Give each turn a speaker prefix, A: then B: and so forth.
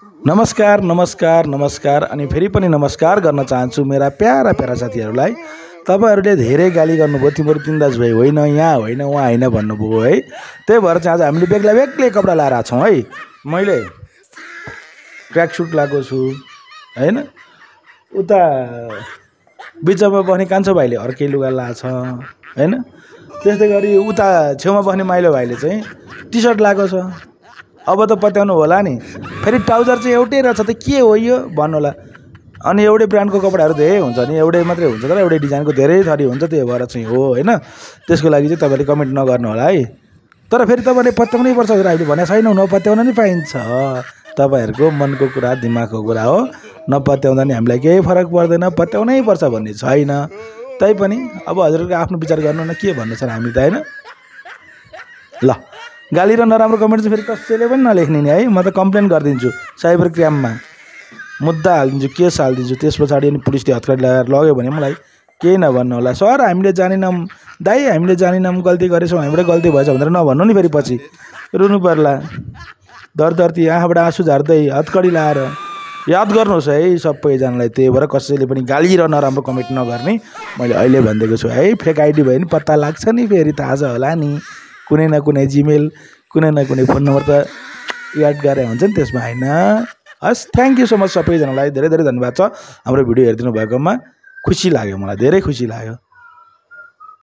A: नमस्कार नमस्कार नमस्कार अनि फेरि पनि नमस्कार गर्न चाहन्छु मेरा प्यारा प्यारा साथीहरूलाई। तपाईँहरूले धेरै गाली गर्नुभयो, तिम्रो तिन दाजुभाइ होइन, यहाँ होइन, उहाँ होइन भन्नुभयो है। त्यही भएर चाहिँ आज हामीले बेग्ला बेग्लै कपडा लाएर आएको छौँ है। मैले ट्र्याक सुट लगाएको छु होइन, उता बिचमा बस्ने कान्छो भाइले अर्कै लुगा लाएको छ होइन। त्यस्तै गरी उता छेउमा बस्ने माइलो भाइले चाहिँ टी सर्ट लगाएको छ। अब त पत्याउनु होला नि, फेरि ट्राउजर चाहिँ एउटै रहेछ त के हो यो भन्नु होला। अनि एउटै ब्रान्डको कपडाहरू धेरै हुन्छ नि, एउटै मात्रै हुन्छ तर एउटै डिजाइनको धेरै थरी हुन्छ, त्यही भएर चाहिँ हो होइन। त्यसको लागि चाहिँ तपाईँले कमेन्ट नगर्नु होला है। तर फेरि तपाईँले पत्याउनै पर्छ भनेर हामीले भनेको छैनौँ, नपत्याउन नि पाइन्छ। तपाईँहरूको मनको कुरा, दिमागको कुरा हो। नपत्याउँदा नि हामीलाई केही फरक पर्दैन, पत्याउनै पर्छ भन्ने छैन। तैपनि अब हजुरहरूको आफ्नो विचार गर्नु न, के भन्नु छ हामी त होइन। ल, गाली र नराम्रो कमेन्ट चाहिँ फेरि कसैले पनि नलेख्ने नि है। म त कम्प्लेन गरिदिन्छु साइबर क्राइममा, मुद्दा हालिदिन्छु, केस हालिदिन्छु। त्यस पछाडि अनि पुलिसले हतकडी लगाएर लग्यो भने मलाई केही नभन्नु होला। सर हामीले जानेनौँ, दाइ हामीले जानेनौँ, गल्ती गरेछौँ, हाम्रो गल्ती भएछ भनेर नभन्नु नि, फेरि पछि रुनु पर्ला। दरदर्ती आँखाबाट आँसु झार्दै हतकडी लाएर याद गर्नुहोस् है सबैजनालाई। त्यही भएर कसैले पनि गाली र नराम्रो कमेन्ट नगर्ने मैले अहिले भनिदिएको छु है। फेक आइडी भयो नि पत्ता लाग्छ नि, फेरि थाहा छ होला नि। कुनै न कुनै जिमेल, कुनै न कुनै फोन नम्बर त याद गरे हुन्छ नि त्यसमा होइन। हस्, थ्याङ्क यू सो मच सबैजनालाई, धेरै धेरै धन्यवाद छ हाम्रो भिडियो हेरिदिनु भएकोमा। खुसी लाग्यो, मलाई धेरै खुसी लाग्यो।